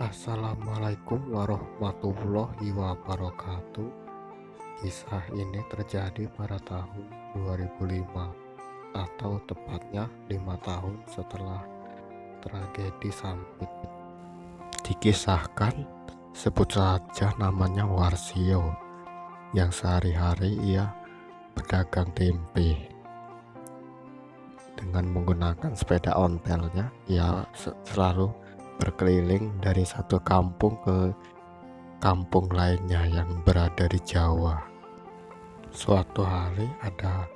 Assalamualaikum warahmatullahi wabarakatuh. Kisah ini terjadi pada tahun 2005 atau tepatnya 5 tahun setelah tragedi Sampit. Dikisahkan, sebut saja namanya Warsio, yang sehari-hari ia pedagang tempe. Dengan menggunakan sepeda ontelnya, ia selalu berkeliling dari satu kampung ke kampung lainnya yang berada di Jawa. Suatu hari ada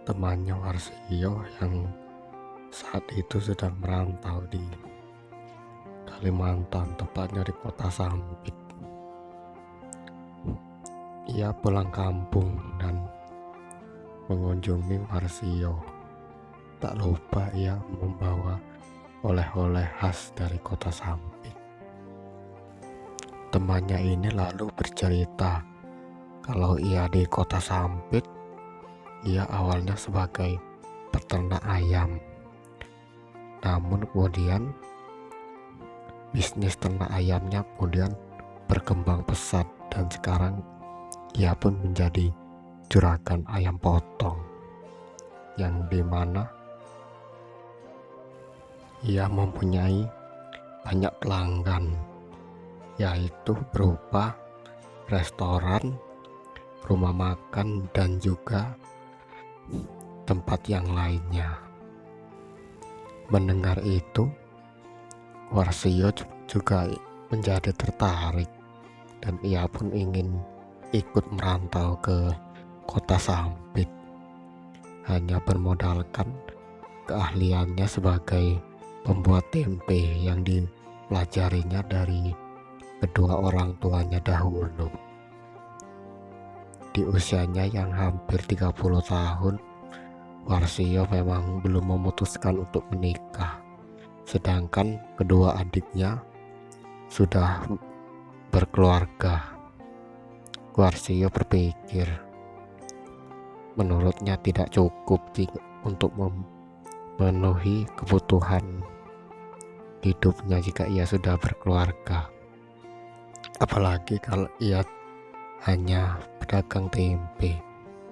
temannya Warsio yang saat itu sedang merantau di Kalimantan, tepatnya di kota Sampit. Ia pulang kampung dan mengunjungi Warsio. Tak lupa ia membawa oleh-oleh khas dari kota Sampit. Temannya ini lalu bercerita kalau ia di kota Sampit, ia awalnya sebagai peternak ayam. Namun kemudian bisnis ternak ayamnya kemudian berkembang pesat dan sekarang ia pun menjadi juragan ayam potong, yang dimana ia mempunyai banyak pelanggan, yaitu berupa restoran, rumah makan, dan juga tempat yang lainnya. Mendengar itu, Warsio juga menjadi tertarik dan ia pun ingin ikut merantau ke kota Sampit, hanya bermodalkan keahliannya sebagai pembuat tempe yang dipelajarinya dari kedua orang tuanya dahulu. Di usianya yang hampir 30 tahun, Warsio memang belum memutuskan untuk menikah, sedangkan kedua adiknya sudah berkeluarga. Warsio berpikir menurutnya tidak cukup untuk memenuhi kebutuhan hidupnya jika ia sudah berkeluarga, apalagi kalau ia hanya pedagang tempe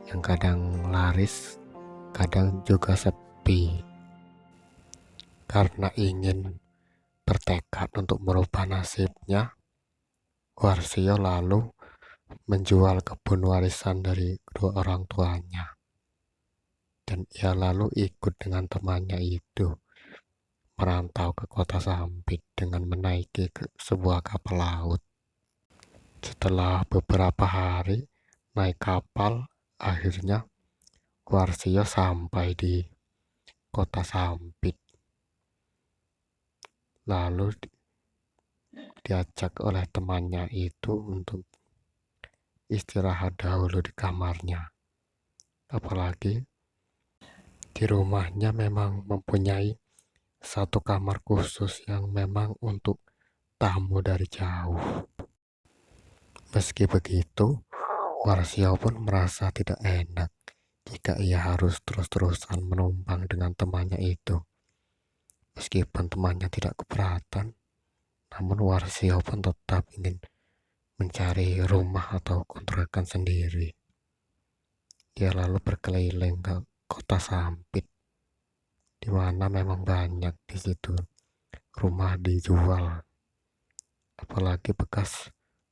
yang kadang laris, kadang juga sepi. Karena ingin bertekad untuk merubah nasibnya, Warsio lalu menjual kebun warisan dari kedua orang tuanya, dan ia lalu ikut dengan temannya itu merantau ke kota Sampit dengan menaiki sebuah kapal laut. Setelah beberapa hari naik kapal, akhirnya Warsio sampai di kota Sampit. Lalu diajak oleh temannya itu untuk istirahat dahulu di kamarnya. Apalagi di rumahnya memang mempunyai satu kamar khusus yang memang untuk tamu dari jauh. Meski begitu, Warsio pun merasa tidak enak jika ia harus terus-terusan menumpang dengan temannya itu. Meskipun temannya tidak keberatan, namun Warsio pun tetap ingin mencari rumah atau kontrakan sendiri. Dia lalu berkeliling ke kota Sampit, di mana memang banyak di situ rumah dijual, apalagi bekas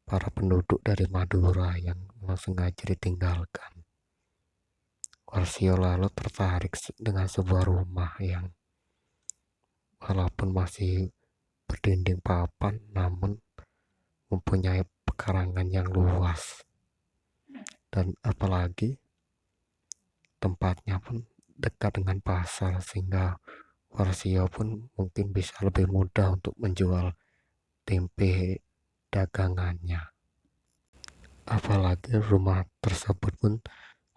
para penduduk dari Madura yang memang sengaja ditinggalkan. Warsio lalu tertarik dengan sebuah rumah yang walaupun masih berdinding papan, namun mempunyai pekarangan yang luas, dan apalagi tempatnya pun dekat dengan pasar, sehingga Warsio pun mungkin bisa lebih mudah untuk menjual tempe dagangannya. Apalagi rumah tersebut pun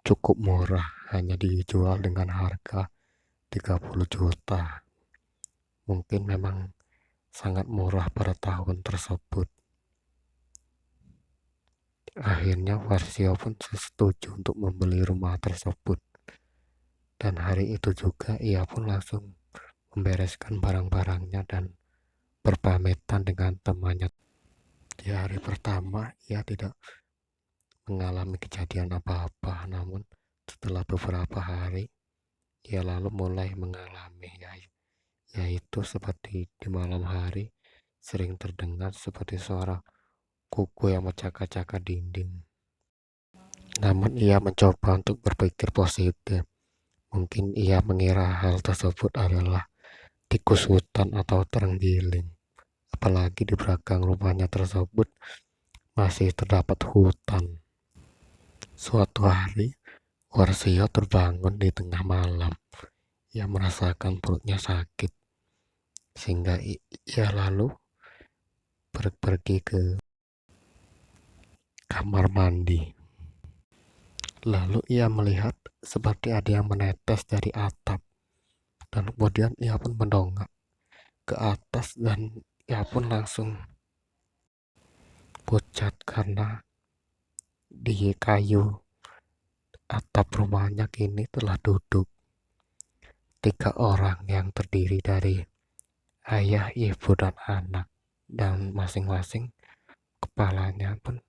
cukup murah, hanya dijual dengan harga 30 juta. Mungkin memang sangat murah pada tahun tersebut. Akhirnya Warsio pun setuju untuk membeli rumah tersebut. Dan hari itu juga ia pun langsung membereskan barang-barangnya dan berpamitan dengan temannya. Di hari pertama ia tidak mengalami kejadian apa-apa, namun setelah beberapa hari ia lalu mulai mengalami, yaitu seperti di malam hari sering terdengar seperti suara kuku yang mencakar-cakar dinding. Namun ia mencoba untuk berpikir positif. Mungkin ia mengira hal tersebut adalah tikus hutan atau terenggiling. Apalagi di belakang rumahnya tersebut masih terdapat hutan. Suatu hari, Warsio terbangun di tengah malam. Ia merasakan perutnya sakit, sehingga ia lalu pergi ke kamar mandi. Lalu ia melihat seperti ada yang menetes dari atap. Dan kemudian ia pun mendongak ke atas dan ia pun langsung pucat karena di kayu atap rumahnya kini telah duduk 3 orang yang terdiri dari ayah, ibu, dan anak, dan masing-masing kepalanya pun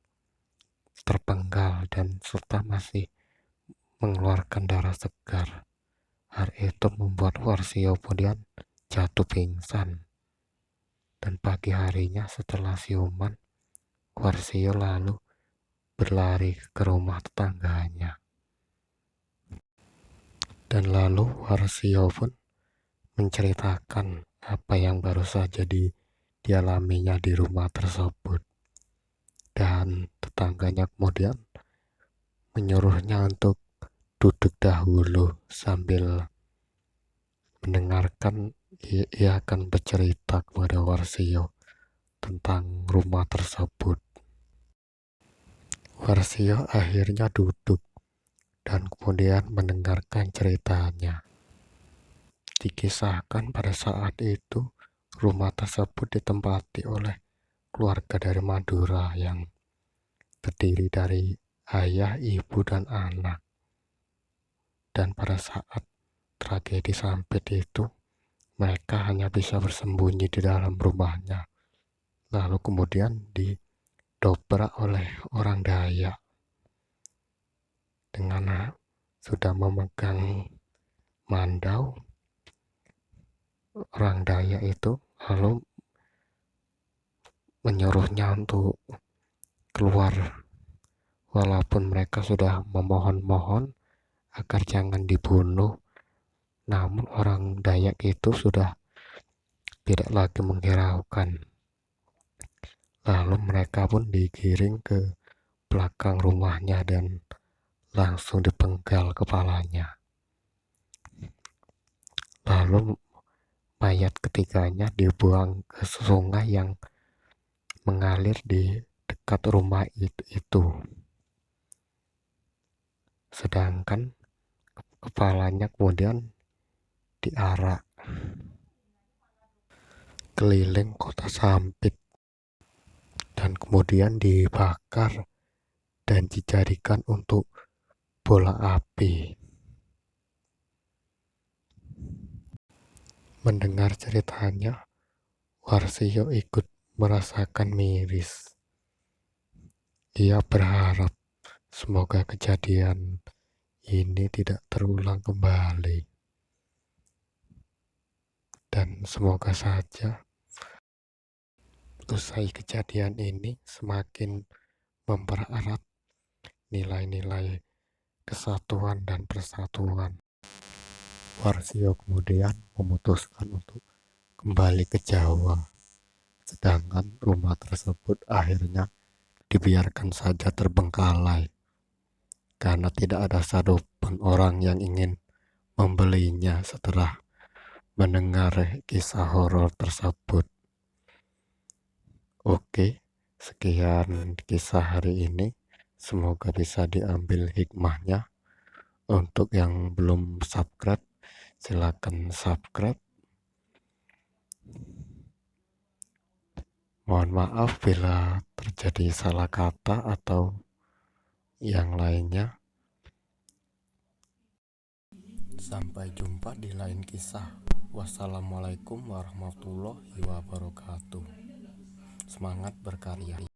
terpenggal dan serta masih mengeluarkan darah segar. Hal itu membuat Warsio kemudian jatuh pingsan. Dan pagi harinya setelah siuman, Warsio lalu berlari ke rumah tetangganya. Dan lalu Warsio pun menceritakan apa yang baru saja dialaminya di rumah tersebut. Dan tetangganya kemudian menyuruhnya untuk duduk dahulu sambil mendengarkan. Ia akan bercerita kepada Warsio tentang rumah tersebut. Warsio akhirnya duduk dan kemudian mendengarkan ceritanya. Dikisahkan pada saat itu rumah tersebut ditempati oleh keluarga dari Madura yang terdiri dari ayah, ibu, dan anak. Dan pada saat tragedi Sampit itu, mereka hanya bisa bersembunyi di dalam rumahnya. Lalu kemudian didobrak oleh orang Dayak dengan sudah memegang mandau. Orang Dayak itu lalu menyuruhnya untuk keluar, walaupun mereka sudah memohon-mohon agar jangan dibunuh. Namun orang Dayak itu sudah tidak lagi menghiraukan. Lalu mereka pun digiring ke belakang rumahnya dan langsung dipenggal kepalanya. Lalu mayat ketiganya dibuang ke sungai yang mengalir di dekat rumah itu. Sedangkan kepalanya kemudian diarak keliling kota Sampit dan kemudian dibakar dan dijadikan untuk bola api. Mendengar ceritanya, Warsio ikut merasakan miris. Ia berharap semoga kejadian ini tidak terulang kembali. Dan semoga saja usai kejadian ini semakin mempererat nilai-nilai kesatuan dan persatuan. Warsio kemudian memutuskan untuk kembali ke Jawa, sedangkan rumah tersebut akhirnya dibiarkan saja terbengkalai karena tidak ada satupun orang yang ingin membelinya setelah mendengar kisah horor tersebut. Oke, sekian kisah hari ini. Semoga bisa diambil hikmahnya. Untuk yang belum subscribe, silakan subscribe. Mohon maaf bila terjadi salah kata atau yang lainnya. Sampai jumpa di lain kisah. Wassalamualaikum warahmatullahi wabarakatuh. Semangat berkarya.